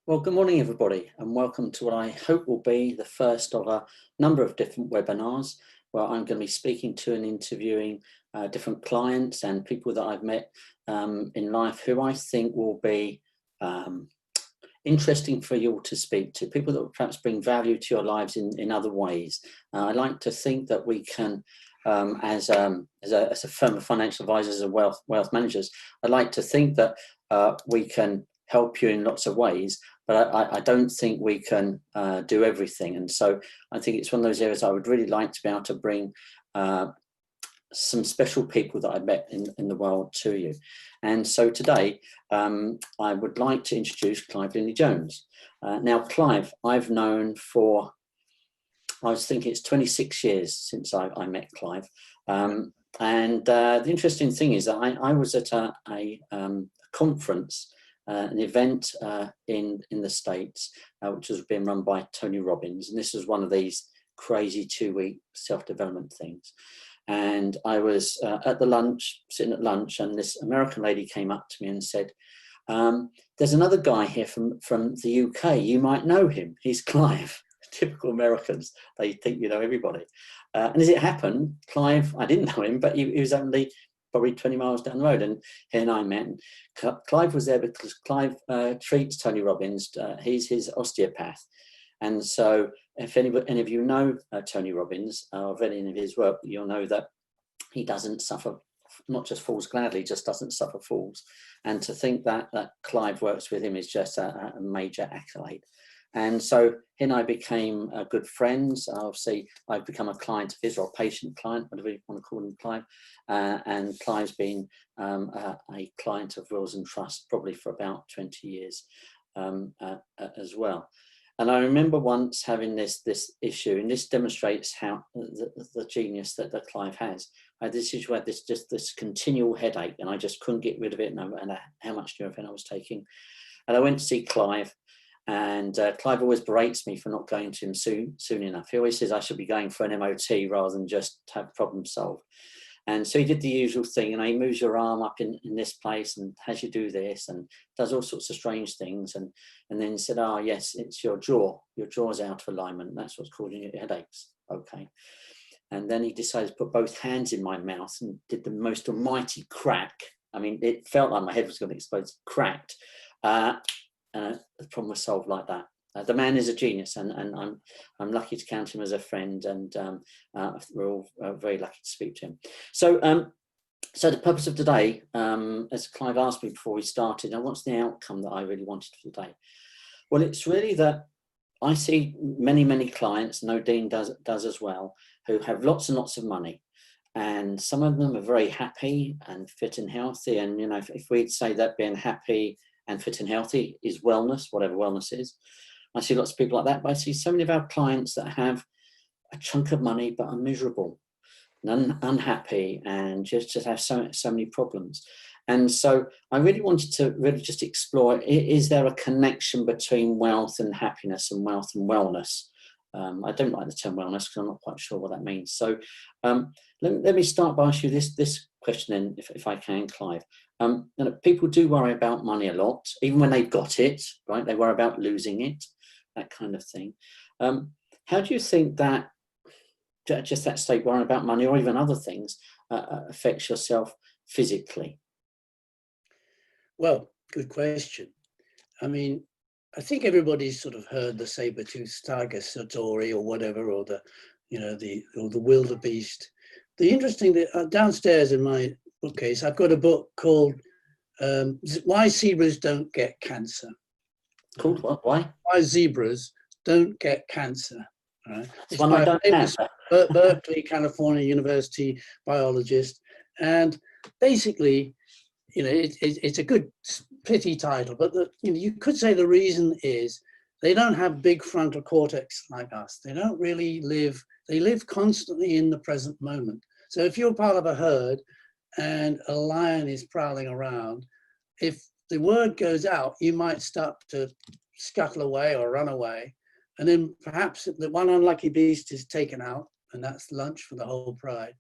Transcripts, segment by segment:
Well, good morning, everybody, and welcome to what I hope will be the first of a number of different webinars where I'm going to be speaking to and interviewing different clients and people that I've met in life who I think will be interesting for you all to speak to, people that will perhaps bring value to your lives in other ways. I like to think that we can, as a firm of financial advisors and wealth managers, I like to think that we can help you in lots of ways, but I don't think we can do everything. And so I think it's one of those areas I would really like to be able to bring some special people that I met in the world to you. And so today, I would like to introduce Clive Lindley Jones. Now, Clive, I've known for, I was thinking it's 26 years since I met Clive. And the interesting thing is that I was at a conference, an event in the States, which was being run by Tony Robbins. And this was one of these crazy 2-week self-development things. And I was sitting at lunch, and this American lady came up to me and said, there's another guy here from the UK. You might know him. He's Clive. Typical Americans, they think you know everybody. And as it happened, Clive, I didn't know him, but he was only probably 20 miles down the road, and he and I met. And Clive was there because Clive treats Tony Robbins. He's his osteopath. And so if any of you know Tony Robbins or read any of his work, you'll know that he doesn't suffer, not just falls gladly, just doesn't suffer falls. And to think that Clive works with him is just a major accolade. And so he and I became good friends. Obviously, I've become a client of his, or a patient client, whatever you want to call him, Clive. And Clive's been a client of Wills and Trust probably for about 20 years as well. And I remember once having this issue, and this demonstrates how the genius that Clive has. I had this issue where this continual headache, and I just couldn't get rid of it, no matter how much Nurofen I was taking. And I went to see Clive, and Clive always berates me for not going to him soon enough. He always says I should be going for an MOT rather than just have problem solved. And so he did the usual thing, and he moves your arm up in this place and has you do this and does all sorts of strange things. And then he said, oh, yes, it's your jaw. Your jaw's out of alignment. That's what's causing your headaches. Okay. And then he decided to put both hands in my mouth and did the most almighty crack. I mean, it felt like my head was going to explode. Cracked. The problem was solved like that. The man is a genius, and I'm lucky to count him as a friend, and we're all very lucky to speak to him. So the purpose of today, as Clive asked me before we started, now what's the outcome that I really wanted for today? Well, it's really that I see many clients, no Dean does as well, who have lots and lots of money, and some of them are very happy and fit and healthy. And you know, if we'd say that being happy and fit and healthy is wellness, whatever wellness is. I see lots of people like that, but I see so many of our clients that have a chunk of money but are miserable and unhappy and just have so many problems. And so I really wanted to really just explore, is there a connection between wealth and happiness and wealth and wellness? I don't like the term wellness because I'm not quite sure what that means. So let me start by asking you this question then, if I can, Clive. You know, people do worry about money a lot, even when they've got it, right? They worry about losing it, that kind of thing. How do you think that just that state worrying about money or even other things affects yourself physically? Well, good question. I mean, I think everybody's sort of heard the saber-toothed tiger story or whatever, or the wildebeest. The interesting that downstairs in my bookcase, I've got a book called Why Zebras Don't Get Cancer. Called what? Why? Why Zebras Don't Get Cancer. Right? It's one I don't have. Berkeley, California University biologist, and basically, you know, it's a good, pretty title, but you could say the reason is they don't have big frontal cortex like us. They don't really live. They live constantly in the present moment. So if you're part of a herd and a lion is prowling around, if the word goes out, you might start to scuttle away or run away. And then perhaps the one unlucky beast is taken out, and that's lunch for the whole pride.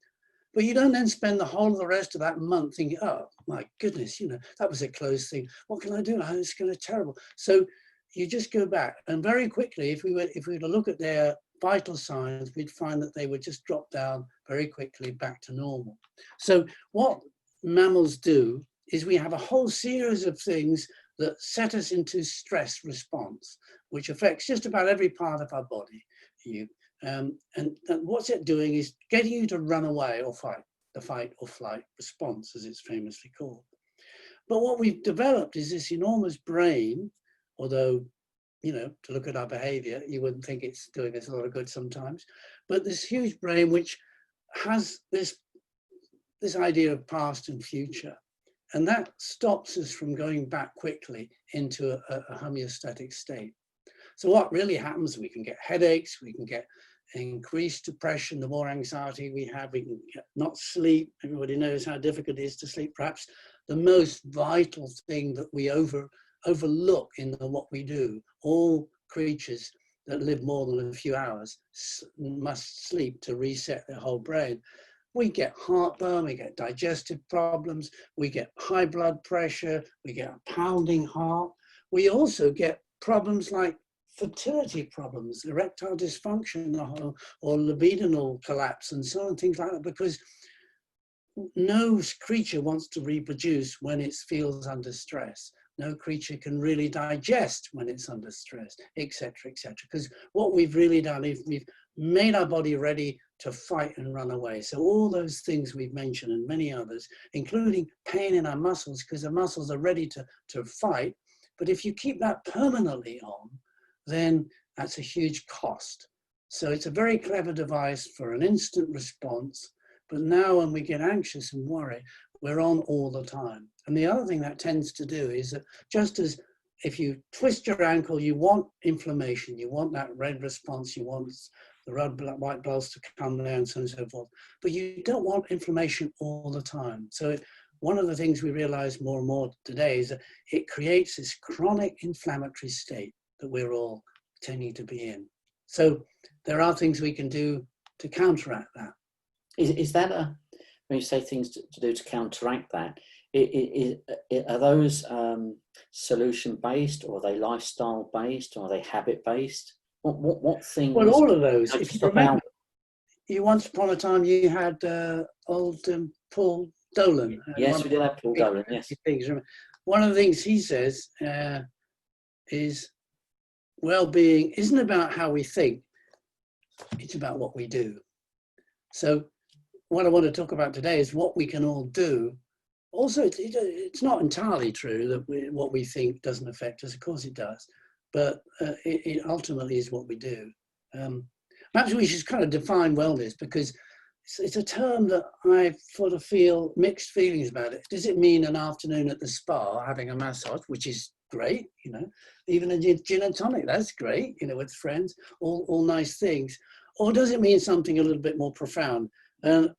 But you don't then spend the whole of the rest of that month thinking, oh, my goodness, you know, that was a close thing. What can I do? Oh, it's going to be terrible. So you just go back, and very quickly, if we were to look at their vital signs, we'd find that they would just drop down very quickly back to normal. So what mammals do is we have a whole series of things that set us into stress response, which affects just about every part of our body. And what's it doing is getting you to run away or fight, the fight or flight response, as it's famously called. But what we've developed is this enormous brain, although, to look at our behavior, you wouldn't think it's doing us a lot of good sometimes, but this huge brain which has this idea of past and future. And that stops us from going back quickly into a homeostatic state. So what really happens, we can get headaches, we can get increased depression, the more anxiety we have, we can not sleep. Everybody knows how difficult it is to sleep. Perhaps the most vital thing that we overlook in what we do. All creatures that live more than a few hours must sleep to reset their whole brain. We get heartburn, we get digestive problems, we get high blood pressure, we get a pounding heart. We also get problems like fertility problems, erectile dysfunction, or libidinal collapse, and so on, things like that, because no creature wants to reproduce when it feels under stress. No creature can really digest when it's under stress, etc., etc. Because what we've really done is we've made our body ready to fight and run away. So all those things we've mentioned and many others, including pain in our muscles, because the muscles are ready to fight. But if you keep that permanently on, then that's a huge cost. So it's a very clever device for an instant response. But now when we get anxious and worry, we're on all the time. And the other thing that tends to do is that just as if you twist your ankle, you want inflammation, you want that red response, you want the red, white blood to come down, so on and so forth. But you don't want inflammation all the time. So one of the things we realize more and more today is that it creates this chronic inflammatory state that we're all tending to be in. So there are things we can do to counteract that. Is that when you say things to do to counteract that, are those solution-based, or are they lifestyle-based, or are they habit-based? What things? Well, all of those. If you remember, once upon a time you had old Paul Dolan. Yes, we did have Paul Dolan, yes. One of the things he says is well-being isn't about how we think, it's about what we do. So what I want to talk about today is what we can all do. Also, it's not entirely true that what we think doesn't affect us. Of course it does. But it ultimately is what we do. Perhaps we should kind of define wellness, because it's a term that I sort of feel mixed feelings about it. Does it mean an afternoon at the spa having a massage, which is great, even a gin and tonic, that's great, with friends, all nice things. Or does it mean something a little bit more profound? And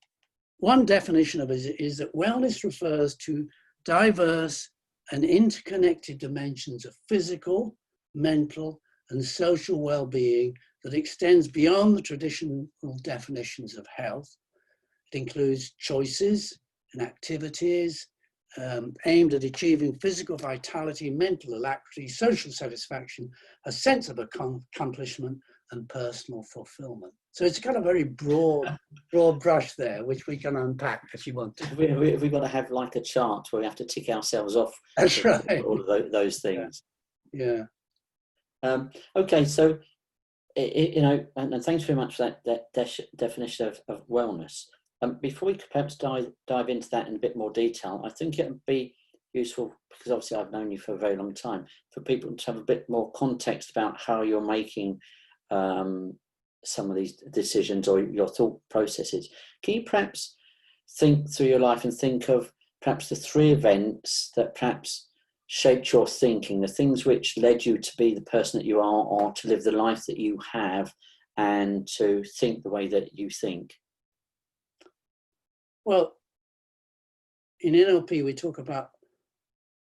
one definition of it is that wellness refers to diverse and interconnected dimensions of physical, mental, and social well-being that extends beyond the traditional definitions of health. It includes choices and activities aimed at achieving physical vitality, mental alacrity, social satisfaction, a sense of accomplishment, and personal fulfillment. So it's kind of very broad brush there, which we can unpack if you want to. Have we got to have like a chart where we have to tick ourselves off? That's right. All of those things. Yeah. Okay, so and thanks very much for that definition of wellness. Before we could perhaps dive into that in a bit more detail, I think it would be useful, because obviously I've known you for a very long time, for people to have a bit more context about how you're making some of these decisions or your thought processes. Can you perhaps think through your life and think of perhaps the 3 events that perhaps shaped your thinking, the things which led you to be the person that you are, or to live the life that you have, and to think the way that you think? Well, in NLP, we talk about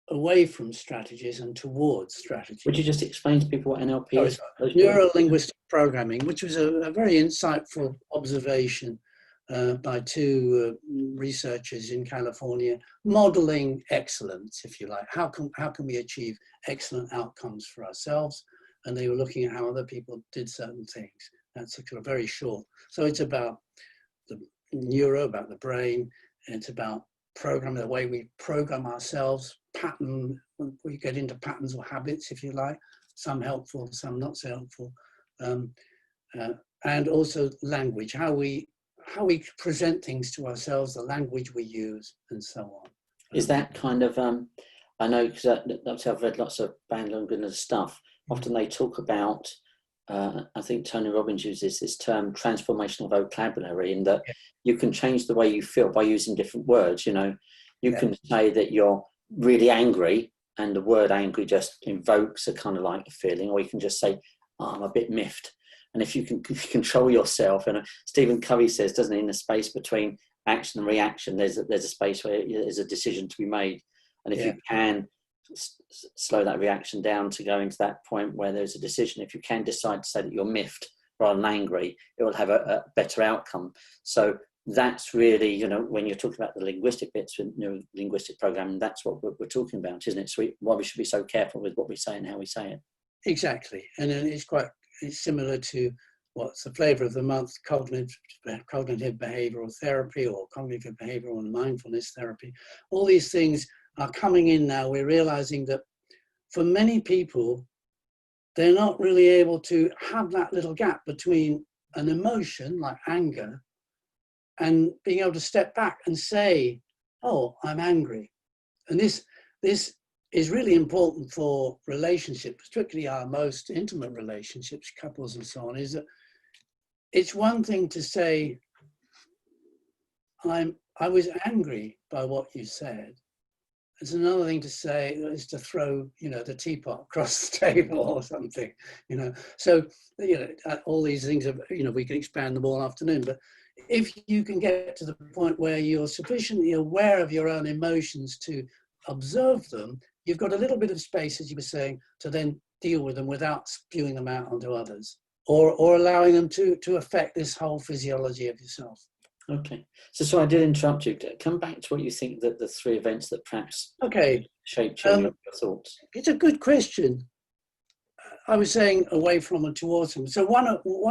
away from strategies and towards strategies. Would you just explain to people what NLP is? Neuro-linguistic programming, which was a very insightful observation by two researchers in California, modeling excellence, if you like. How can we achieve excellent outcomes for ourselves? And they were looking at how other people did certain things. That's sort of very short. So it's about the about the brain. It's about programming, the way we program ourselves, pattern. We get into patterns or habits, if you like, some helpful, some not so helpful. And also language, how we present things to ourselves, the language we use, and so on. Is that kind of, I know, because I've read lots of Batchelor and stuff, often they talk about, I think Tony Robbins uses this term transformational vocabulary, in that you can change the way you feel by using different words. You know, you can say that you're really angry, and the word angry just invokes a kind of like a feeling, or you can just say, oh, I'm a bit miffed. And if you can control yourself, and Stephen Covey says, doesn't he, in the space between action and reaction, there's a space where there's a decision to be made. And if you can slow that reaction down to going to that point where there's a decision, if you can decide to say that you're miffed rather than angry, it will have a better outcome. So that's really, you know, when you're talking about the linguistic bits, you know, linguistic programming, that's what we're talking about, isn't it? So why we should be so careful with what we say and how we say it. Exactly. And it's similar to what's the flavor of the month, cognitive behavioral therapy, or cognitive behavioral and mindfulness therapy. All these things are coming in now. We're realizing that for many people, they're not really able to have that little gap between an emotion like anger and being able to step back and say, oh, I'm angry. And this is really important for relationships, particularly our most intimate relationships, couples and so on, is that it's one thing to say, I was angry by what you said. It's another thing to say is to throw, you know, the teapot across the table or something, you know. So, you know, all these things are, you know, we can expand them all afternoon, but if you can get to the point where you're sufficiently aware of your own emotions to observe them, you've got a little bit of space, as you were saying, to then deal with them without spewing them out onto others, or allowing them to affect this whole physiology of yourself. Okay. So I did interrupt you. Come back to what you think that the three events that perhaps shaped your thoughts. It's a good question. I was saying away from and towards them. So one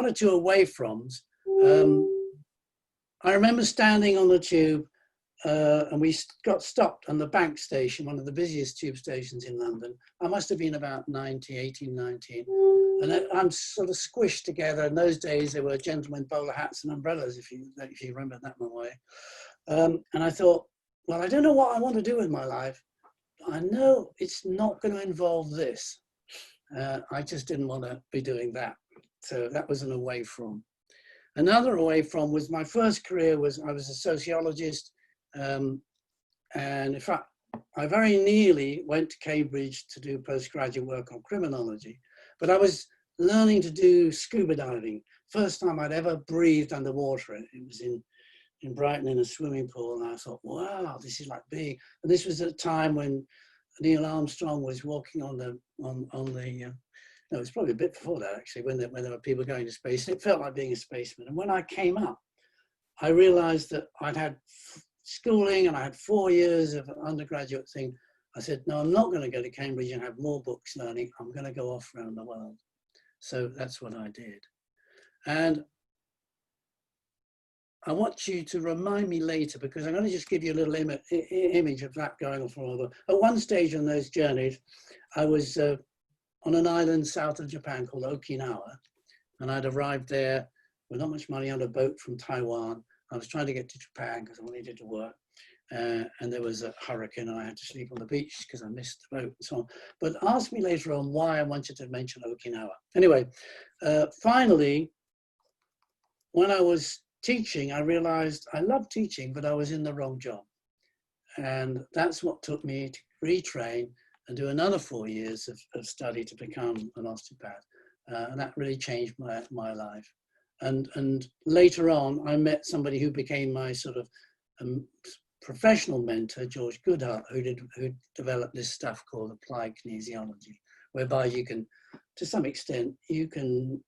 or two away froms. I remember standing on the tube and we got stopped on the Bank station, one of the busiest tube stations in London. I must have been about 18, 19. And I'm sort of squished together. In those days, there were gentlemen bowler hats and umbrellas, if you remember that my way. And I thought, well, I don't know what I want to do with my life. I know it's not going to involve this. I just didn't want to be doing that. So that was an away from. Another away from was my first career I was a sociologist. And in fact, I very nearly went to Cambridge to do postgraduate work on criminology, but I was learning to do scuba diving. First time I'd ever breathed underwater. It was in Brighton in a swimming pool, and I thought, wow, this is like big. And this was at a time when Neil Armstrong was walking on the no, it's probably a bit before that actually, when there were people going to space. It felt like being a spaceman. And when I came up, I realized that I'd had schooling and I had 4 years of an undergraduate thing. I said, no, I'm not going to go to Cambridge and have more books learning. I'm going to go off around the world. So that's what I did. And I want you to remind me later, because I'm going to just give you a little image of that going on for a while. At one stage on those journeys, I was on an island south of Japan called Okinawa. And I'd arrived there with not much money on a boat from Taiwan. I was trying to get to Japan because I needed to work. And there was a hurricane and I had to sleep on the beach because I missed the boat and so on. But ask me later on why I wanted to mention Okinawa. Anyway, finally, when I was teaching, I realized I loved teaching, but I was in the wrong job. And that's what took me to retrain and do another 4 years of study to become an osteopath. And that really changed my life. And later on, I met somebody who became my sort of professional mentor, George Goodhart, who developed this stuff called applied kinesiology, whereby you can, to some extent, you can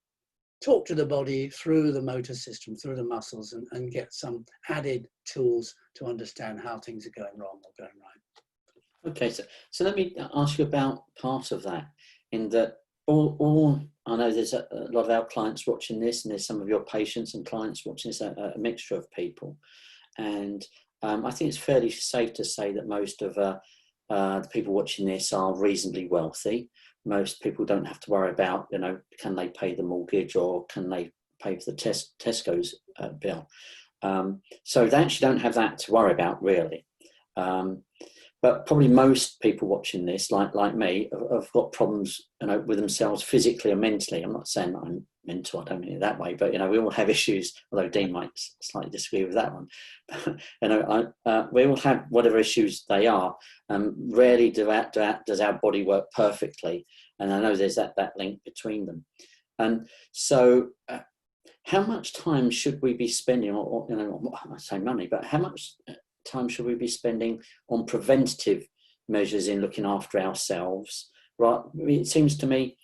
talk to the body through the motor system, through the muscles, and get some added tools to understand how things are going wrong or going right. Okay, so let me ask you about part of that, in that all I know there's a lot of our clients watching this, and there's some of your patients and clients watching this, a mixture of people. And I think it's fairly safe to say that most of the people watching this are reasonably wealthy. Most people don't have to worry about, can they pay the mortgage or can they pay for the Tesco's bill. So they actually don't have that to worry about, really. But probably most people watching this, like me, have got problems, with themselves physically or mentally. I'm not saying that I'm mental, I don't mean it that way, but we all have issues. Although Dean might slightly disagree with that one. We all have whatever issues they are. Rarely does our body work perfectly, and I know there's that link between them. And so, how much time should we be spending, or I say money, but how much time should we be spending on preventative measures in looking after ourselves? Right, it seems to me,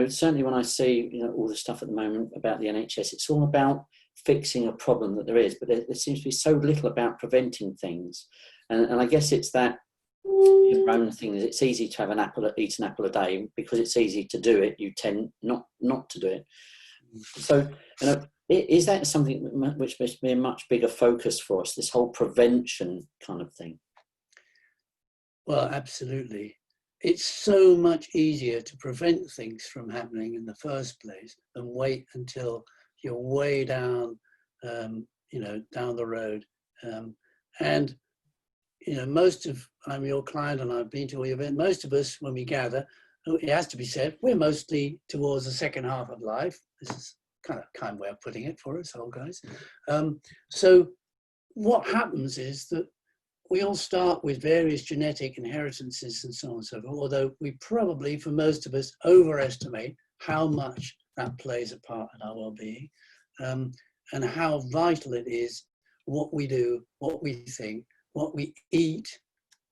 certainly when I see all the stuff at the moment about the NHS, it's all about fixing a problem that there is, but there seems to be so little about preventing things. And I guess it's that own thing. It's easy to have eat an apple a day. Because it's easy to do it, you tend not to do it. So is that something which must be a much bigger focus for us, this whole prevention kind of thing? Well, absolutely. It's so much easier to prevent things from happening in the first place than wait until you're way down, down the road. I'm your client and I've been to all your events. Most of us, when we gather, it has to be said, we're mostly towards the second half of life. This is kind way of putting it for us old guys. So what happens is that we all start with various genetic inheritances and so on and so forth, although we probably, for most of us, overestimate how much that plays a part in our well-being, and how vital it is what we do, what we think, what we eat.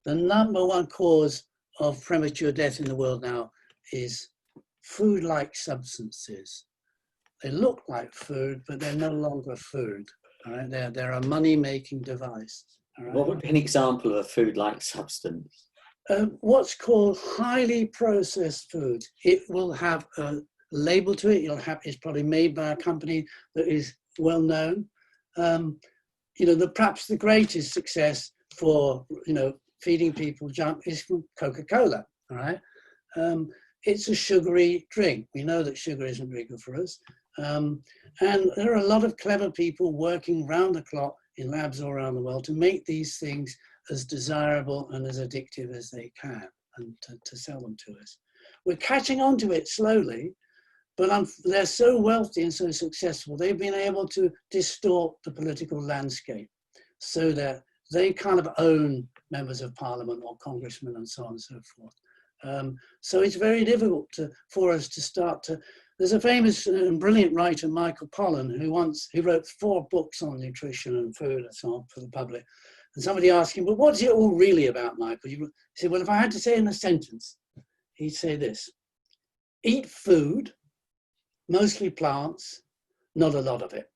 The number one cause of premature death in the world now is food-like substances. They look like food, but they're no longer food. All right? They're a money-making device. All right? What would be an example of a food-like substance? What's called highly processed food. It will have a label to it. It's probably made by a company that is well known. Perhaps the greatest success for feeding people junk is from Coca-Cola. All right. It's a sugary drink. We know that sugar isn't very good for us. And there are a lot of clever people working round the clock in labs all around the world to make these things as desirable and as addictive as they can, and to sell them to us. We're catching on to it slowly, but they're so wealthy and so successful, they've been able to distort the political landscape so that they kind of own members of parliament or congressmen and so on and so forth. So it's very difficult for us to start to. There's a famous and brilliant writer, Michael Pollan, who wrote 4 books on nutrition and food and so on for the public. And somebody asked him, "Well, what's it all really about, Michael?" He said, "Well, if I had to say in a sentence, he'd say this: eat food, mostly plants, not a lot of it."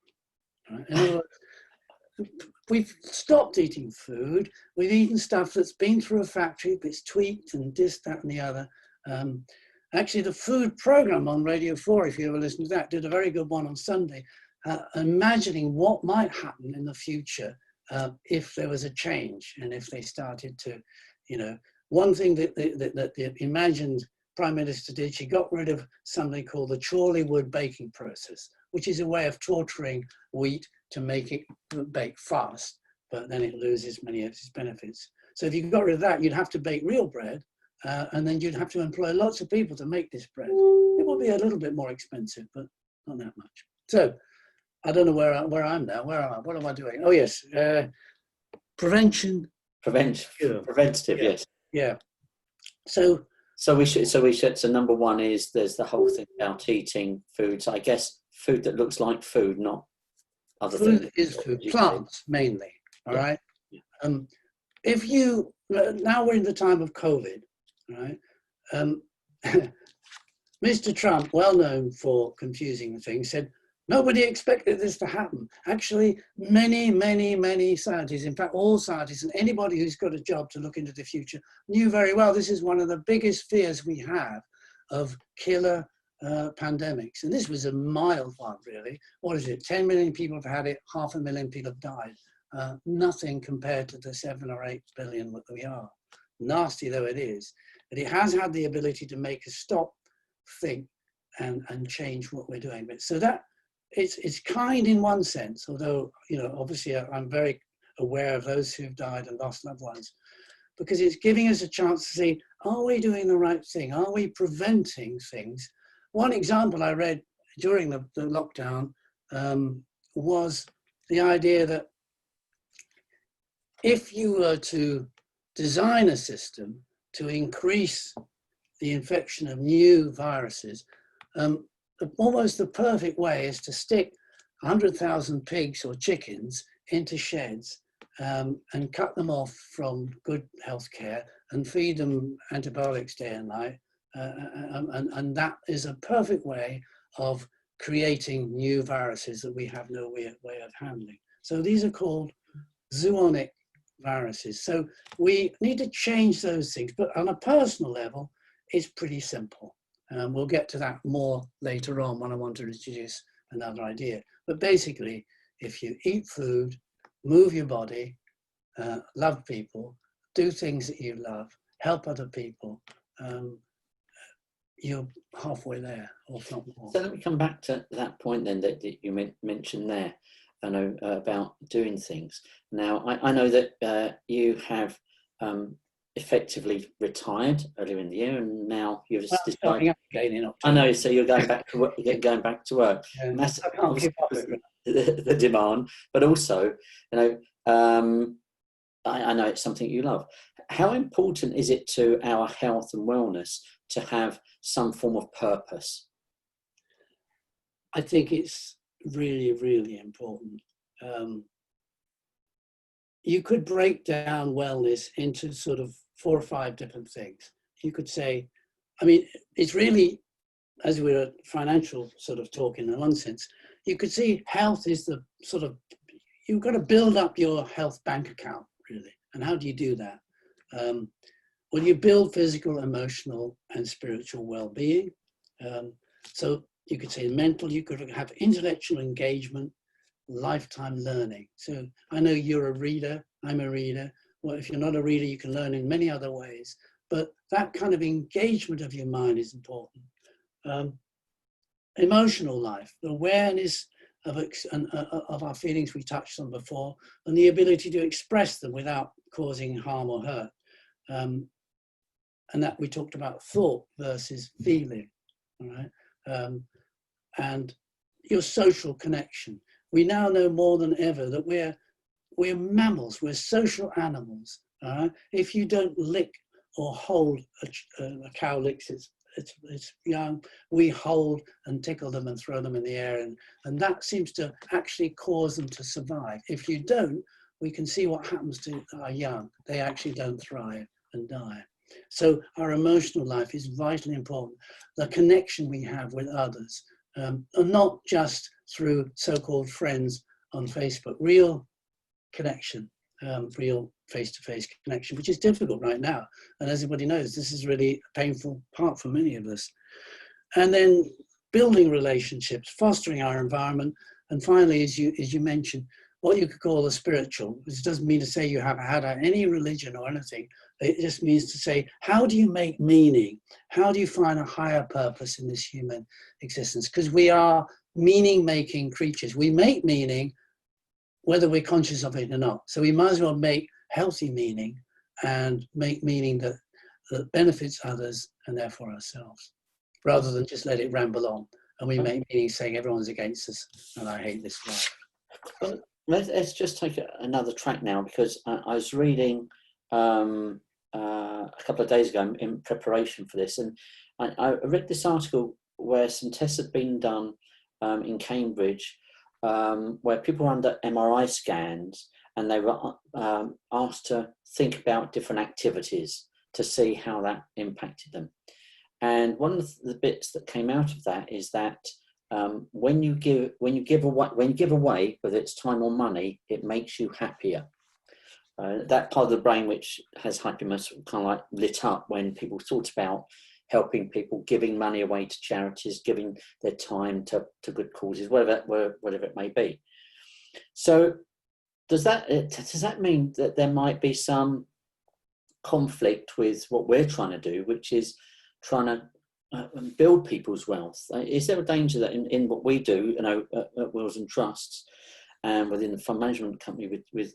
Right? In other words, we've stopped eating food. We've eaten stuff that's been through a factory, but it's tweaked and this, that, and the other. Actually, the food program on Radio 4, if you ever listen to that, did a very good one on Sunday, imagining what might happen in the future if there was a change and if they started to, one thing that the imagined Prime Minister did, she got rid of something called the Chorley wood baking process, which is a way of torturing wheat to make it bake fast, but then it loses many of its benefits. So if you got rid of that, you'd have to bake real bread, and then you'd have to employ lots of people to make this bread. It would be a little bit more expensive, but not that much. So I don't know where I'm now. Where am I? What am I doing? Oh yes, prevention. Preventative, yeah. yes. Yeah. So we should. So number one is there's the whole thing about eating food. So I guess food that looks like food, not other things. Food is food. Plants mainly. All right. Yeah. If you now we're in the time of COVID, right? Mr. Trump, well known for confusing things, said, nobody expected this to happen. Actually, many scientists, in fact, all scientists and anybody who's got a job to look into the future knew very well this is one of the biggest fears we have of killer pandemics. And this was a mild one, really. What is it? 10 million people have had it, 500,000 people have died. Nothing compared to the 7 or 8 billion that we are. Nasty though it is. But it has had the ability to make us stop, think, and change what we're doing. But so that it's kind in one sense, although, you know, obviously I'm very aware of those who've died and lost loved ones, because it's giving us a chance to see, are we doing the right thing? Are we preventing things? One example I read during the lockdown was the idea that if you were to design a system to increase the infection of new viruses, almost the perfect way is to stick 100,000 pigs or chickens into sheds and cut them off from good healthcare and feed them antibiotics day and night. And that is a perfect way of creating new viruses that we have no way of handling. So these are called zoonotic viruses. So we need to change those things, but on a personal level, it's pretty simple. We'll get to that more later on when I want to introduce another idea. But basically, if you eat food, move your body, love people, do things that you love, help other people, you're halfway there, or if not more. So let me come back to that point then that you mentioned there, I know, about doing things. Now, I know that you have effectively retired earlier in the year, and now you've decided again in October. I know, so you're going back to work. You're going back to work. Yeah, I can't keep up with the demand, but also, you know, I know it's something you love. How important is it to our health and wellness to have some form of purpose? I think it's really important. You could break down wellness into sort of 4 or 5 different things. You could say, I mean, it's really, as we're financial sort of talking in one sense, you could see health is the sort of, you've got to build up your health bank account, really. And how do you do that? Well, you build physical, emotional, and spiritual well-being. So you could say mental, you could have intellectual engagement, lifetime learning. So I know you're a reader, I'm a reader. Well, if you're not a reader, you can learn in many other ways. But that kind of engagement of your mind is important. Emotional life, the awareness of our feelings we touched on before, and the ability to express them without causing harm or hurt. And that we talked about thought versus feeling, all right? And your social connection. We now know more than ever that we're mammals, we're social animals. All right? If you don't lick or hold a cow licks its young, we hold and tickle them and throw them in the air, and that seems to actually cause them to survive. If you don't, we can see what happens to our young. They actually don't thrive and die. So our emotional life is vitally important. The connection we have with others, and not just through so-called friends on Facebook, real connection, real face-to-face connection, which is difficult right now. And as everybody knows, this is really a painful part for many of us. And then building relationships, fostering our environment, and finally, as you mentioned, what you could call the spiritual, which doesn't mean to say you have had any religion or anything. It just means to say, how do you make meaning? How do you find a higher purpose in this human existence? Because we are meaning-making creatures. We make meaning whether we're conscious of it or not. So we might as well make healthy meaning and make meaning that benefits others and therefore ourselves, rather than just let it ramble on. And we make meaning saying everyone's against us and I hate this life. Well, let's just take another track now, because I was reading a couple of days ago in preparation for this, and I read this article where some tests had been done in Cambridge, where people were under MRI scans and they were asked to think about different activities to see how that impacted them. And one of the bits that came out of that is that when you give away, whether it's time or money, it makes you happier. That part of the brain which has happiness kind of like lit up when people thought about helping people, giving money away to charities, giving their time to good causes, whatever it may be. So does that mean that there might be some conflict with what we're trying to do, which is trying to build people's wealth? Is there a danger that in what we do, at Wills and Trusts and within the fund management company with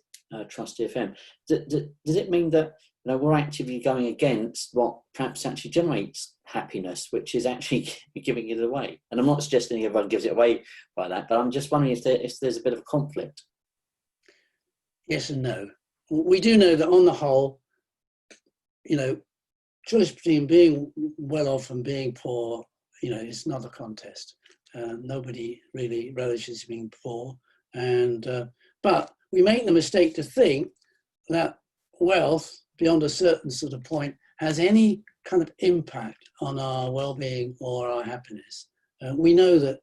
Trust FM, does it mean that we're actively going against what perhaps actually generates happiness, which is actually giving it away? And I'm not suggesting everyone gives it away by that, but I'm just wondering if there's a bit of conflict. Yes and no. We do know that on the whole, choice between being well off and being poor, it's not a contest. Nobody really relishes being poor, but we make the mistake to think that wealth beyond a certain sort of point has any kind of impact on our well-being or our happiness. We know that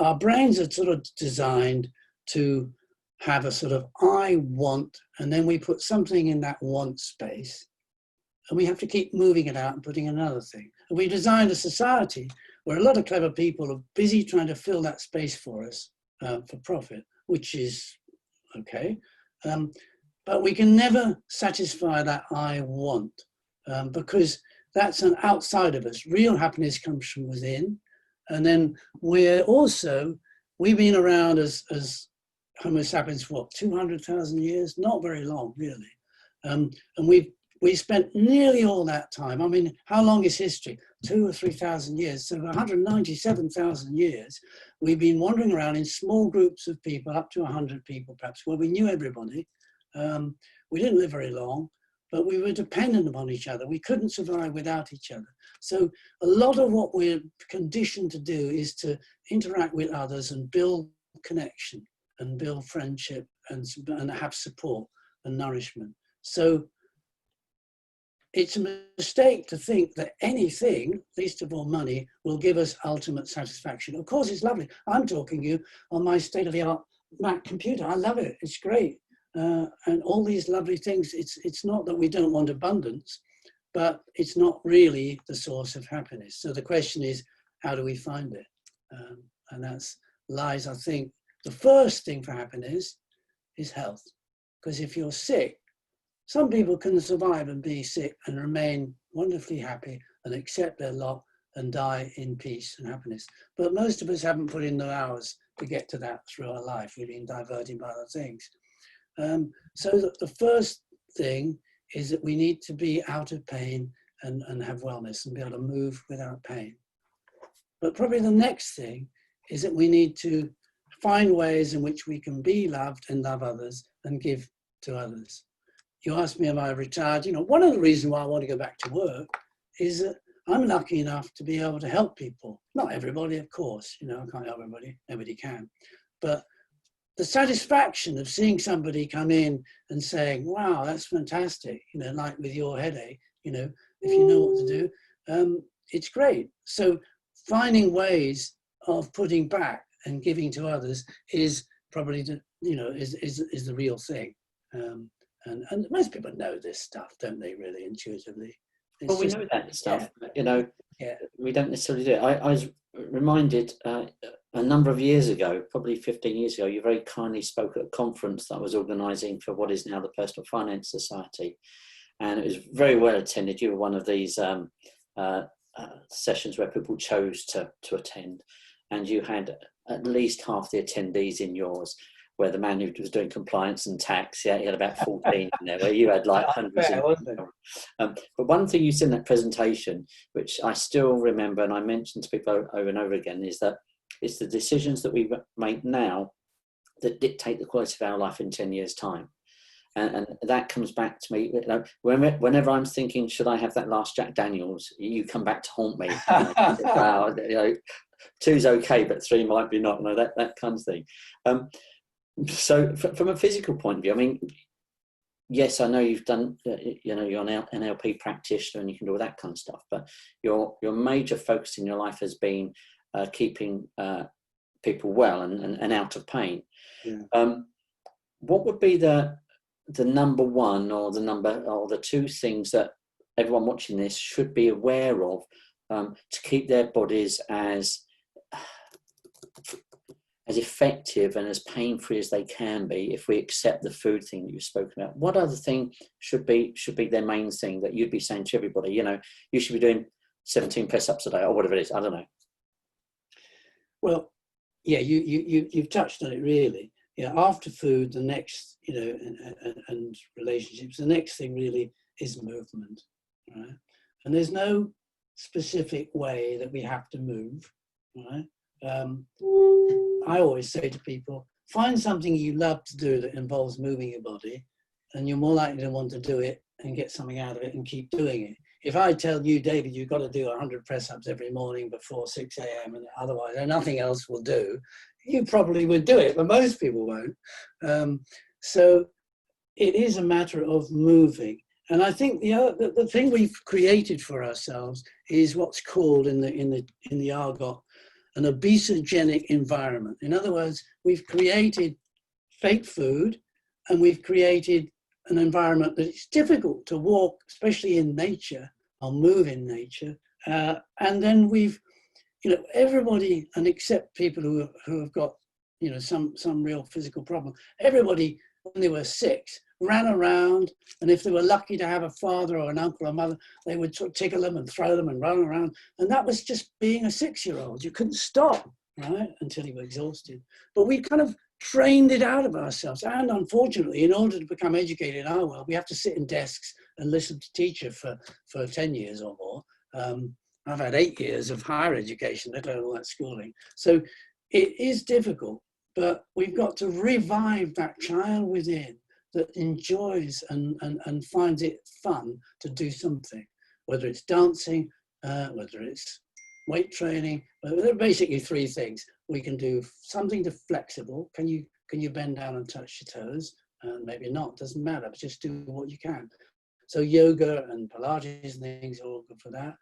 our brains are sort of designed to have a sort of I want, and then we put something in that want space, and we have to keep moving it out and putting another thing. And we designed a society where a lot of clever people are busy trying to fill that space for us for profit, which is okay. But we can never satisfy that I want because that's an outside of us. Real happiness comes from within. And then we've been around as Homo sapiens for 200,000 years? Not very long, really. And we spent nearly all that time. I mean, how long is history? 2,000 or 3,000 years. So 197,000 years, we've been wandering around in small groups of people, up to 100 people perhaps, where we knew everybody. We didn't live very long, but we were dependent upon each other. We couldn't survive without each other. So a lot of what we're conditioned to do is to interact with others and build connection and build friendship and have support and nourishment. So it's a mistake to think that anything, least of all money, will give us ultimate satisfaction. Of course, it's lovely. I'm talking to you on my state-of-the-art Mac computer. I love it. It's great. And all these lovely things. It's not that we don't want abundance, but it's not really the source of happiness. So the question is, how do we find it? And that's lies, I think. The first thing for happiness is health. Because if you're sick, some people can survive and be sick and remain wonderfully happy and accept their lot and die in peace and happiness. But most of us haven't put in the hours to get to that through our life. We've been diverted by other things. So the first thing is that we need to be out of pain and have wellness and be able to move without pain. But probably the next thing is that we need to find ways in which we can be loved and love others and give to others. You asked me, am I retired? One of the reasons why I want to go back to work is that I'm lucky enough to be able to help people. Not everybody, of course. I can't help everybody. Nobody can. But the satisfaction of seeing somebody come in and saying, wow, that's fantastic, like with your headache, if you know what to do, it's great. So finding ways of putting back and giving to others is probably is the real thing. And most people know this stuff, don't they, really intuitively? Well, we know that stuff, yeah. We don't necessarily do it. I was reminded a number of years ago, probably 15 years ago, you very kindly spoke at a conference that I was organising for what is now the Personal Finance Society. And it was very well attended. You were one of these sessions where people chose to attend. And you had at least half the attendees in yours, where the man who was doing compliance and tax, he had about 14 in there, where you had like hundreds. But one thing you said in that presentation, which I still remember, and I mentioned to people over and over again, is that it's the decisions that we make now that dictate the quality of our life in 10 years' time. And that comes back to me, whenever I'm thinking, should I have that last Jack Daniels, you come back to haunt me. Wow, 2's okay, but 3 might be not. That kind of thing. So from a physical point of view, I mean, yes, I know you've done, you know, you're an NLP practitioner and you can do all that kind of stuff, but your major focus in your life has been keeping people well and out of pain. Yeah. What would be the number one or the two things that everyone watching this should be aware of to keep their bodies as effective and as pain-free as they can be if we accept the food thing that you've spoken about? What other thing should be their main thing that you'd be saying to everybody? You know, you should be doing 17 press-ups a day or whatever it is. I don't know. Well, yeah, you've touched on it really. Yeah, after food, the next, you know, and relationships, the next thing really is movement, right? And there's no specific way that we have to move, right? I always say to people, find something you love to do that involves moving your body, and you're more likely to want to do it and get something out of it and keep doing it. If I tell you, David, you've got to do 100 press-ups every morning before 6 a.m. and otherwise and nothing else will do, you probably would do it, but most people won't. So it is a matter of moving. And I think the thing we've created for ourselves is what's called in the argot an obesogenic environment. In other words, we've created fake food and we've created an environment that it's difficult to walk, especially in nature, or move in nature. And then we've, you know, everybody, and except people who have got, you know, some real physical problem, everybody, when they were 6, ran around, and if they were lucky to have a father or an uncle or mother, they would sort of tickle them and throw them and run around. And that was just being a 6-year-old. You couldn't stop, right, until you were exhausted. But we kind of trained it out of ourselves. And unfortunately, in order to become educated in our world, we have to sit in desks and listen to teacher for 10 years or more. I've had 8 years of higher education, let alone all that schooling. So it is difficult, but we've got to revive that child within that enjoys and finds it fun to do something, whether it's dancing, whether it's weight training. But there are basically 3 things. We can do something to flexible. Can you bend down and touch your toes? Maybe not, doesn't matter, but just do what you can. So yoga and Pilates and things are all good for that.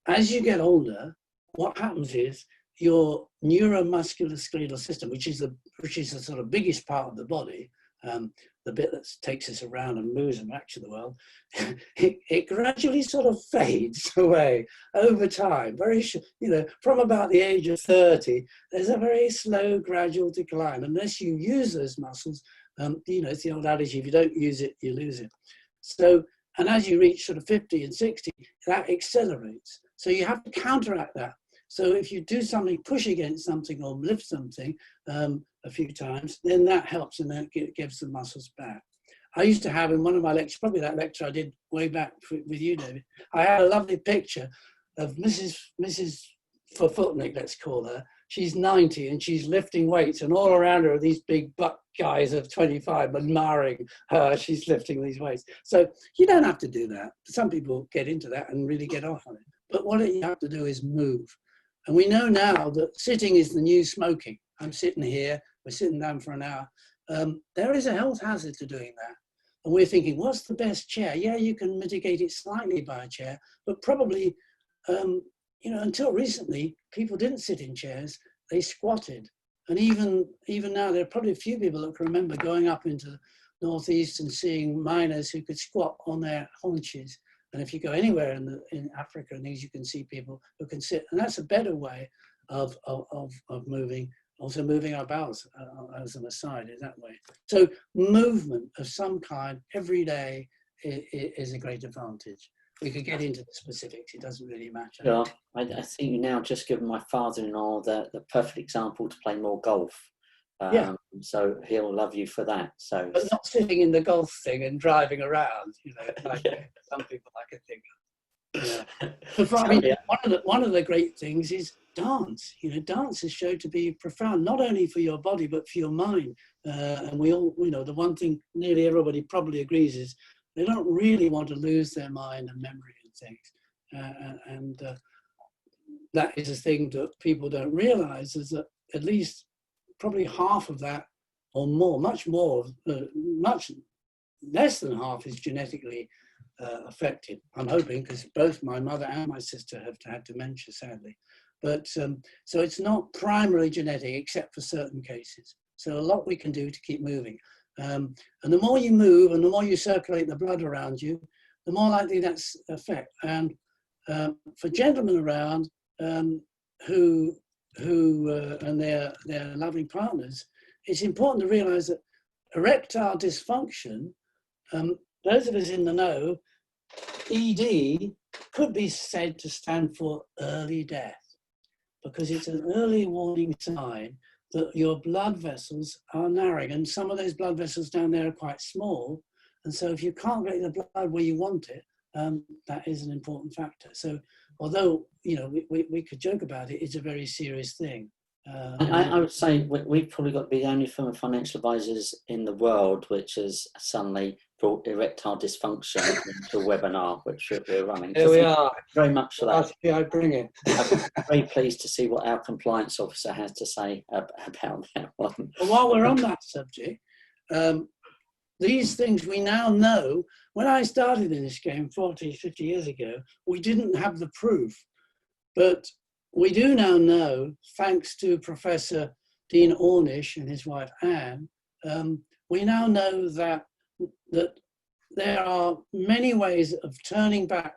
As you get older, what happens is your neuromuscular skeletal system, which is the sort of biggest part of the body, the bit that takes us around and moves and back to the world, it gradually sort of fades away over time. You know, from about the age of 30, there's a very slow, gradual decline. Unless you use those muscles, you know, it's the old adage, if you don't use it, you lose it. So, and as you reach sort of 50 and 60, that accelerates. So you have to counteract that. So if you do something, push against something or lift something a few times, then that helps and that gives the muscles back. I used to have in one of my lectures, probably that lecture I did way back with you, David, I had a lovely picture of Mrs. Forfootnick, let's call her. She's 90 and she's lifting weights, and all around her are these big buck guys of 25 admiring her. She's lifting these weights. So you don't have to do that. Some people get into that and really get off on it. But what you have to do is move. And we know now that sitting is the new smoking. I'm sitting here, we're sitting down for an hour. There is a health hazard to doing that. And we're thinking, what's the best chair? Yeah, you can mitigate it slightly by a chair, but probably, you know, until recently, people didn't sit in chairs, they squatted. And even now, there are probably a few people that can remember going up into the northeast and seeing miners who could squat on their haunches. And if you go anywhere in Africa and things, you can see people who can sit. And that's a better way of moving, also moving our bowels as an aside, is that way. So movement of some kind every day is a great advantage. We could get into the specifics, it doesn't really matter. Yeah, I think you now just given my father-in-law the perfect example to play more golf. Yeah. So he'll love you for that. So, but not sitting in the golf thing and driving around, you know, like some people I can think of. Yeah. So I mean, one of the great things is dance. You know, dance is shown to be profound, not only for your body but for your mind. And we all, you know, the one thing nearly everybody probably agrees is they don't really want to lose their mind and memory and things. That is a thing that people don't realize, is that at least probably half of that or more, much more, much less than half is genetically affected. I'm hoping, because both my mother and my sister have had dementia, sadly. But so it's not primarily genetic, except for certain cases. So a lot we can do to keep moving. And the more you move and the more you circulate the blood around you, the more likely that's effect. And for gentlemen around who and their loving partners, it's important to realize that erectile dysfunction, those of us in the know, ED could be said to stand for early death, because it's an early warning sign that your blood vessels are narrowing, and some of those blood vessels down there are quite small. And so if you can't get the blood where you want it, that is an important factor. So although, you know, we could joke about it, it's a very serious thing. I would say we've probably got to be the only firm of financial advisors in the world which has suddenly brought erectile dysfunction into a webinar, which we're running. There we are. Very much for that. I bring it. I'm very pleased to see what our compliance officer has to say about that one. Well, while we're on that subject, these things we now know. When I started in this game 40, 50 years ago, we didn't have the proof, but we do now know, thanks to Professor Dean Ornish and his wife Anne, we now know that there are many ways of turning back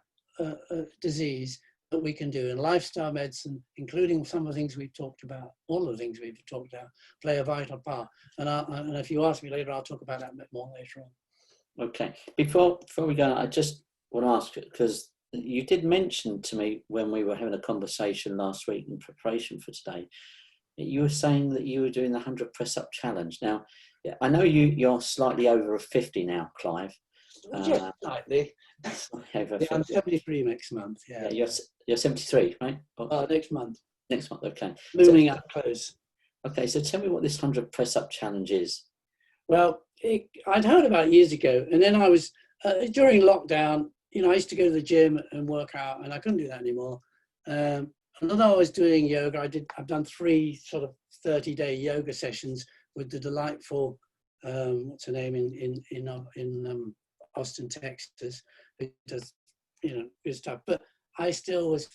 disease that we can do, and lifestyle medicine, including some of the things we've talked about, all of the things we've talked about, play a vital part. And if you ask me later, I'll talk about that a bit more later on. Okay. Before we go, I just want to ask, because you did mention to me when we were having a conversation last week in preparation for today, you were saying that you were doing the 100 press-up challenge. Now, I know you're slightly over 50 now, Clive. Just slightly. Over I'm 73 next month. Yeah, you're 73, right? Next month. Next month, okay. Looming up close. Okay, so tell me what this 100 press-up challenge is. Well, I'd heard about it years ago, and then I was, during lockdown, you know, I used to go to the gym and work out, and I couldn't do that anymore. And although I was doing yoga, I've done 3 sort of 30-day yoga sessions with the delightful, what's her name, in Austin, Texas, who does, you know, good stuff. But I still was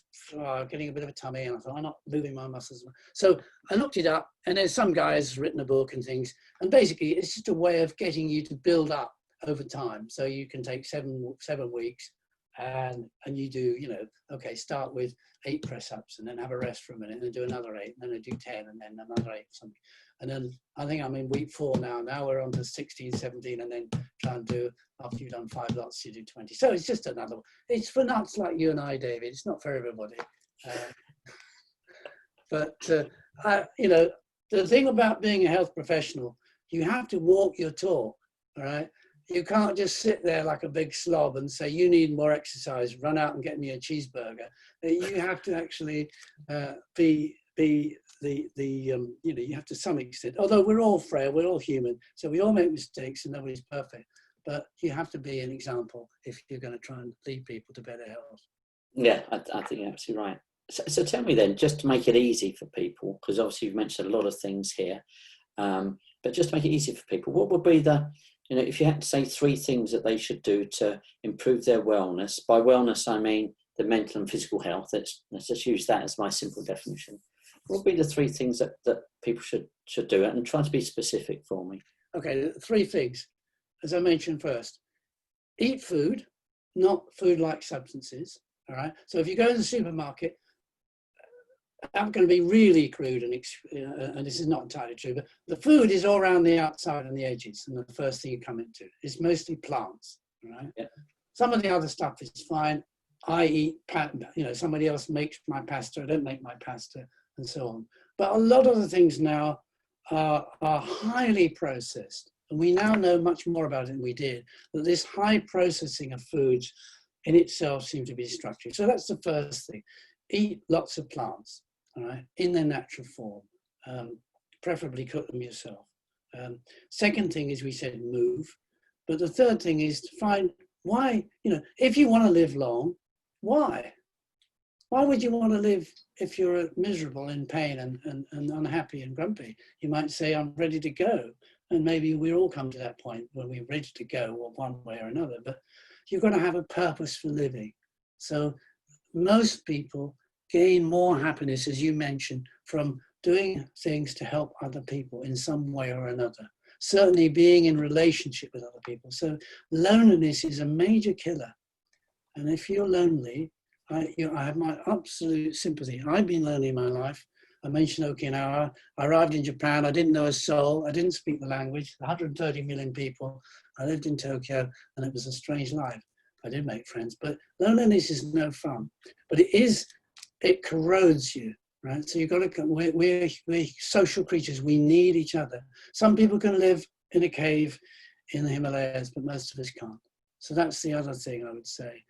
getting a bit of a tummy, and I thought, I'm not moving my muscles. So I looked it up, and there's some guy has written a book and things, and basically it's just a way of getting you to build up over time. So you can take 7 weeks, and you do, you know, okay, start with 8 press-ups, and then have a rest for a minute, and then do another 8, and then I do 10, and then another 8 or something. And then I think I'm in week 4 now. Now we're on to 16, 17, and then try and do, after you've done 5 lots, you do 20. So it's just another one. It's for nuts like you and I, David. It's not for everybody. You know, the thing about being a health professional, you have to walk your talk, all right? You can't just sit there like a big slob and say, you need more exercise, run out and get me a cheeseburger. You have to actually be you know, you have to some extent, although we're all frail, we're all human, so we all make mistakes and nobody's perfect, but you have to be an example if you're going to try and lead people to better health. Yeah, I think you're absolutely right. So tell me then, just to make it easy for people, because obviously you've mentioned a lot of things here, but just to make it easy for people, what would be the, you know, if you had to say 3 things that they should do to improve their wellness? By wellness, I mean the mental and physical health. Let's just use that as my simple definition. What would be the 3 things that people should do? And try to be specific for me. Okay, 3 things. As I mentioned first, eat food, not food-like substances. All right. So if you go to the supermarket, I'm going to be really crude, and this is not entirely true, but the food is all around the outside and the edges, and the first thing you come into is mostly plants. Right. Yeah. Some of the other stuff is fine. I eat, you know, somebody else makes my pasta. I don't make my pasta, and so on. But a lot of the things now are highly processed. And we now know much more about it than we did, that this high processing of foods in itself seems to be destructive. So that's the first thing. Eat lots of plants, all right, in their natural form. Preferably cook them yourself. Second thing is, we said move. But the third thing is to find why, you know, if you want to live long, why? Why would you want to live if you're miserable, in pain, and unhappy and grumpy? You might say, I'm ready to go. and maybe we all come to that point when we're ready to go, or one way or another, but you've got to have a purpose for living. So most people gain more happiness, as you mentioned, from doing things to help other people in some way or another. Certainly being in relationship with other people. So loneliness is a major killer. And if you're lonely, I have my absolute sympathy. I've been lonely in my life. I mentioned Okinawa. I arrived in Japan. I didn't know a soul. I didn't speak the language. 130 million people. I lived in Tokyo, and it was a strange life. I did make friends, but loneliness is no fun. But it corrodes you, right? So you've got to, we're social creatures. We need each other. Some people can live in a cave in the Himalayas, but most of us can't. So that's the other thing I would say.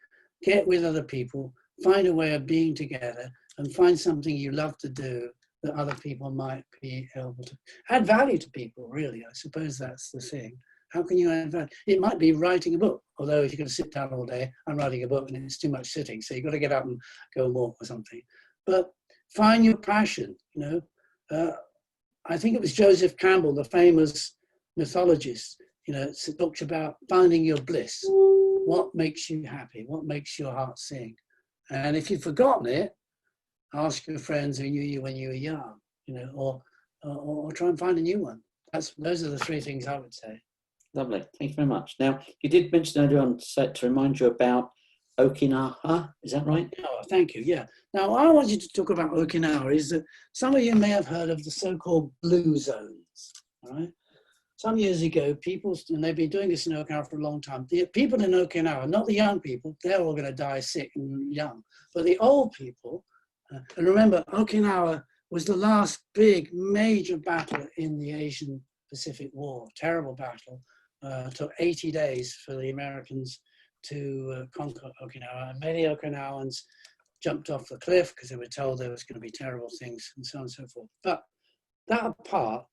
Get with other people, find a way of being together, and find something you love to do that other people might be able to add value to people, really. I suppose that's the thing. How can you add value? It might be writing a book, although if you're going to sit down all day, I'm writing a book and it's too much sitting, so you've got to get up and go and walk or something. But find your passion, you know. I think it was Joseph Campbell, the famous mythologist, you know, talks about finding your bliss. What makes you happy? What makes your heart sing? And if you've forgotten it, ask your friends who knew you when you were young, you know, or try and find a new one. Those are the three things I would say. Lovely, thank you very much. Now, you did mention earlier on to remind you about Okinawa, is that right? Okinawa, thank you, yeah. Now, I want you to talk about Okinawa is that some of you may have heard of the so-called blue zones, all right? Some years ago, people, and they've been doing this in Okinawa for a long time, the people in Okinawa, not the young people, they're all going to die sick and young, but the old people, and remember, Okinawa was the last big major battle in the Asian Pacific War, terrible battle. Took 80 days for the Americans to conquer Okinawa, and many Okinawans jumped off the cliff because they were told there was going to be terrible things and so on and so forth. But that apart,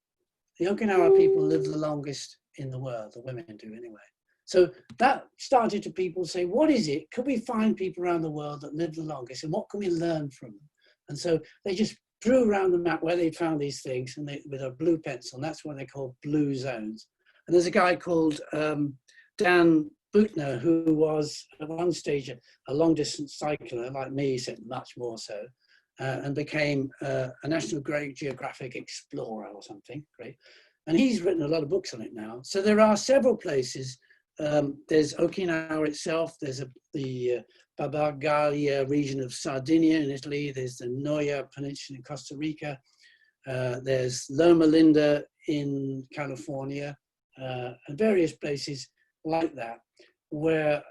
the Okinawa people live the longest in the world, the women do anyway. So that started to people say, what is it? Could we find people around the world that live the longest, and what can we learn from them? And so they just drew around the map where they found these things, and with a blue pencil, and that's what they call blue zones. And there's a guy called Dan Buettner, who was at one stage a long distance cycler like me, said much more so, and became a National Geographic explorer or something, great. And he's written a lot of books on it now. So there are several places. There's Okinawa itself, there's the Barbagallia region of Sardinia in Italy, there's the Noya Peninsula in Costa Rica, there's Loma Linda in California, and various places like that, where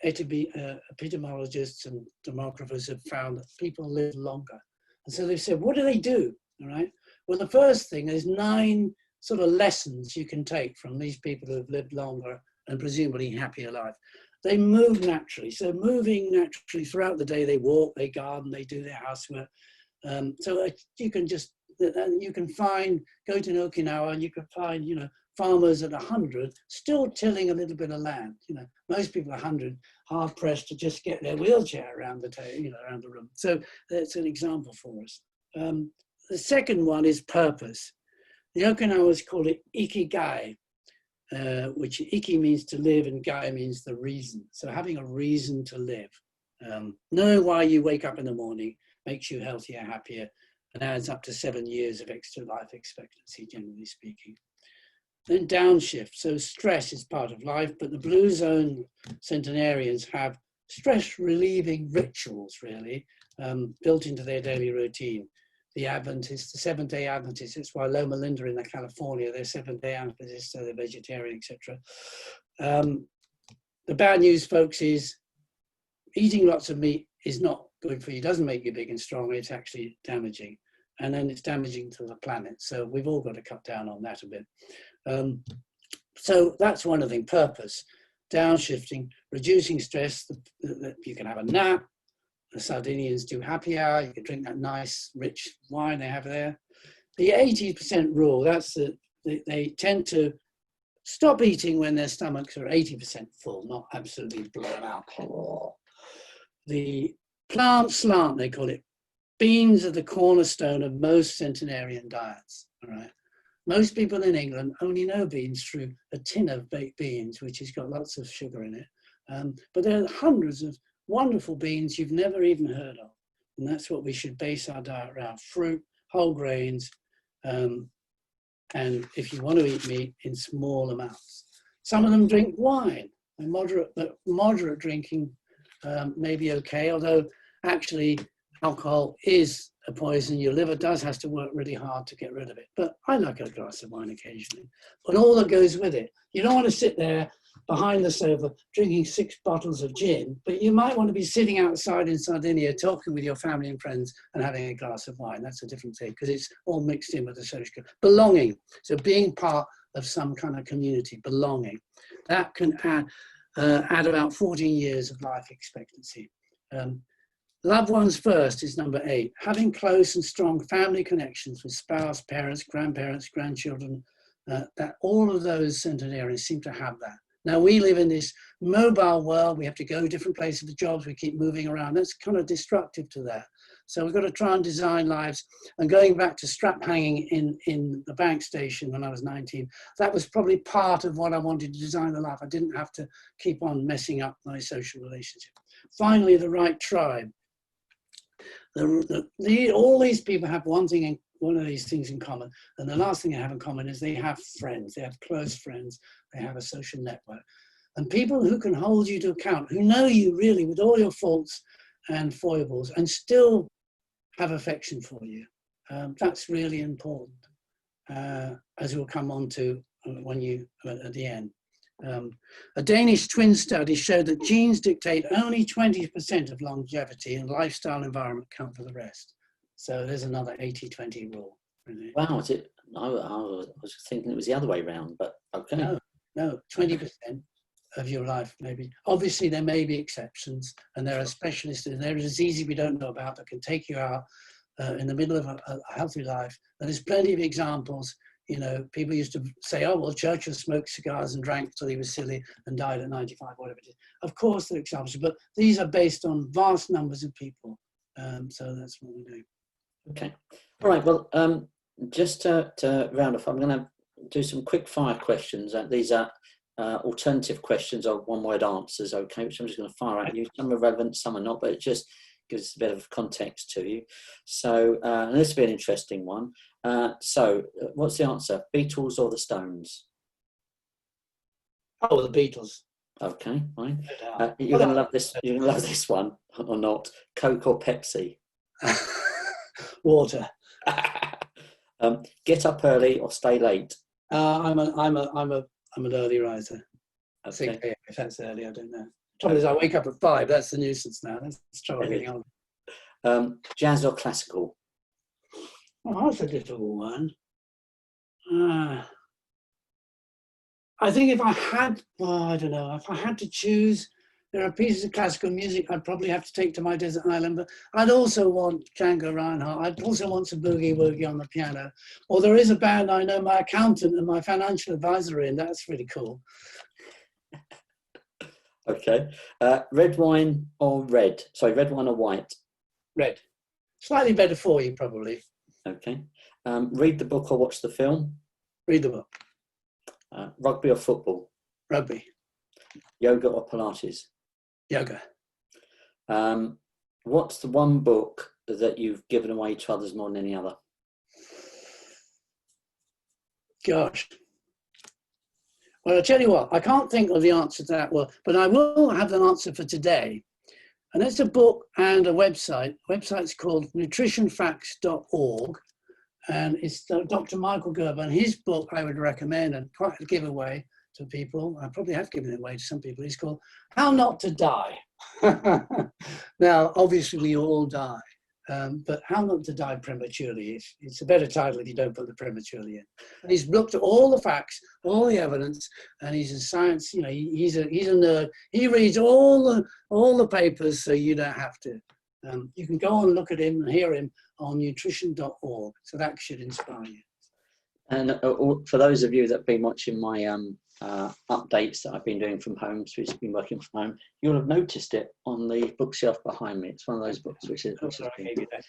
epidemiologists and demographers have found that people live longer. And so they said, what do they do? All right. Well, the first thing is 9 sort of lessons you can take from these people who have lived longer and presumably happier life. They move naturally. So moving naturally throughout the day, they walk, they garden, they do their housework. So you can just, you can go to Okinawa and you can find, you know, farmers at 100 still tilling a little bit of land. You know, most people 100 hard pressed to just get their wheelchair around the table, you know, around the room. So that's an example for us. The second one is purpose. The Okinawans call it ikigai, which iki means to live and gai means the reason. So having a reason to live. Knowing why you wake up in the morning makes you healthier, happier, and adds up to 7 years of extra life expectancy, generally speaking. Then downshift. So stress is part of life, but the blue zone centenarians have stress relieving rituals, really, built into their daily routine. The Adventists, the Seventh-day Adventists, it's why Loma Linda in California, they're Seventh-day Adventists, so they're vegetarian, etc. The bad news, folks, is eating lots of meat is not good for you. It doesn't make you big and strong. It's actually damaging. And then it's damaging to the planet. So we've all got to cut down on that a bit. So that's one of the things, purpose, downshifting, reducing stress. You can have a nap. The Sardinians do happy hour. You can drink that nice, rich wine they have there. The 80% rule, that's they tend to stop eating when their stomachs are 80% full, not absolutely blown out. The plant slant, they call it. Beans are the cornerstone of most centenarian diets, all right? Most people in England only know beans through a tin of baked beans, which has got lots of sugar in it. But there are hundreds of wonderful beans you've never even heard of. And that's what we should base our diet around: fruit, whole grains, and if you want to eat meat, in small amounts. Some of them drink wine, and moderate drinking may be okay, although actually alcohol is a poison. Your liver has to work really hard to get rid of it. But I like a glass of wine occasionally. But all that goes with it. You don't want to sit there behind the sofa drinking 6 bottles of gin, but you might want to be sitting outside in Sardinia talking with your family and friends and having a glass of wine. That's a different thing, because it's all mixed in with the social belonging. So being part of some kind of community, belonging, that can add about 14 years of life expectancy. Loved ones first is number 8. Having close and strong family connections with spouse, parents, grandparents, grandchildren, that all of those centenarians seem to have that. Now, we live in this mobile world. We have to go different places for jobs. We keep moving around. That's kind of destructive to that. So we've got to try and design lives. And going back to strap hanging in the bank station when I was 19, that was probably part of what I wanted to design the life. I didn't have to keep on messing up my social relationship. Finally, the right tribe. All these people have one of these things in common. And the last thing they have in common is they have friends. They have close friends. They have a social network. And people who can hold you to account, who know you really with all your faults and foibles and still have affection for you. That's really important, as we'll come on to at the end. A Danish twin study showed that genes dictate only 20% of longevity, and lifestyle environment count for the rest. So there's another 80-20 rule. Really. Wow, is it? I was thinking it was the other way around, but okay. No, 20% of your life, maybe. Obviously, there may be exceptions, and there are specialists in there. It's easy we don't know about that can take you out in the middle of a healthy life. And there's plenty of examples. You know, people used to say, oh, well, Churchill smoked cigars and drank till he was silly and died at 95, whatever it is. Of course, there are examples, but these are based on vast numbers of people. So that's what we do. Okay. All right. Well, just to round off, I'm going to do some quick fire questions. These are alternative questions or one-word answers, okay, which I'm just going to fire at you. Some are relevant, some are not, but it just gives us a bit of context to you. So this will be an interesting one. So what's the answer? Beatles or the Stones? Oh, the Beatles. Okay, fine. You're going to love this. You're going to love this one or not? Coke or Pepsi? Water. Get up early or stay late? I'm an early riser. I think if that's early, I don't know. Trouble is, I wake up at 5. That's the nuisance now. That's the trouble getting on. Jazz or classical? Oh, that's a difficult one. I think if I had, I don't know, if I had to choose, there are pieces of classical music I'd probably have to take to my desert island, but I'd also want Django Reinhardt. I'd also want some boogie woogie on the piano. Or there is a band I know my accountant and my financial advisor in. That's really cool. Okay. Red wine or red? Sorry, red wine or white? Red. Slightly better for you, probably. Okay. Read the book or watch the film? Read the book. Rugby or football? Rugby. Yoga or Pilates? Yoga. What's the one book that you've given away to others more than any other? Gosh. Well, I'll tell you what, I can't think of the answer to that one, but I will have an answer for today. And it's a book and a website. The website's called nutritionfacts.org. And it's Dr. Michael Gerber. And his book I would recommend and quite a giveaway to people. I probably have given it away to some people. It's called How Not to Die. Now, obviously, we all die. But How Not to Die Prematurely. It's a better title if you don't put the prematurely in. And he's looked at all the facts, all the evidence, and he's a science. You know, he's a nerd. He reads all the papers, so you don't have to. You can go and look at him and hear him on nutrition.org. So that should inspire you. And for those of you that have been watching my updates that I've been doing from home, so it's been working from home. You'll have noticed it on the bookshelf behind me. It's one of those books which is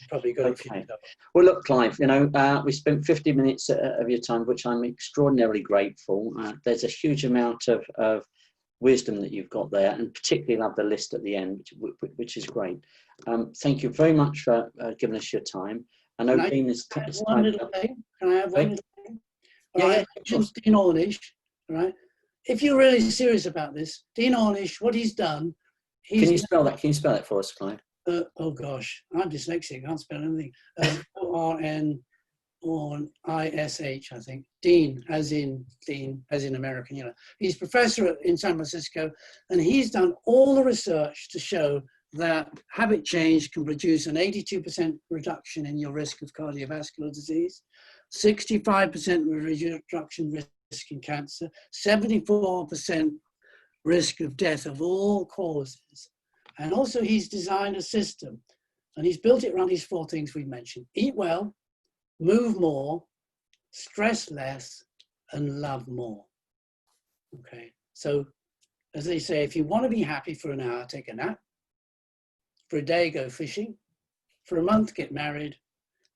probably got okay. Well, look, Clive, you know, we spent 50 minutes of your time, which I'm extraordinarily grateful. There's a huge amount of wisdom that you've got there, and particularly love the list at the end, which is great. Thank you very much for giving us your time. I know Dean is one little thing. Can I have one little thing? Yeah, Dean Ornish, right? If you're really serious about this, Dean Ornish, what he's done. Can you spell that? Can you spell that for us, Clive? Oh gosh, I'm dyslexic. I can't spell anything. O-R-N-I-S-H, I think. Dean, as in American. You know, he's professor in San Francisco, and he's done all the research to show that habit change can produce an 82% reduction in your risk of cardiovascular disease, 65% reduction risk in cancer, 74% risk of death of all causes. And also he's designed a system, and he's built it around these 4 things we mentioned: eat well, move more, stress less, and love more. Okay, so as they say, if you want to be happy for an hour, take a nap. For a day, go fishing. For a month, get married.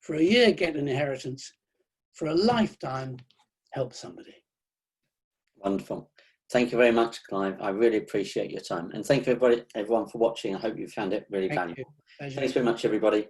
For a year, get an inheritance. For a lifetime, help somebody. Wonderful. Thank you very much, Clive. I really appreciate your time. And thank you, everyone for watching. I hope you found it really valuable. Thanks very much, everybody.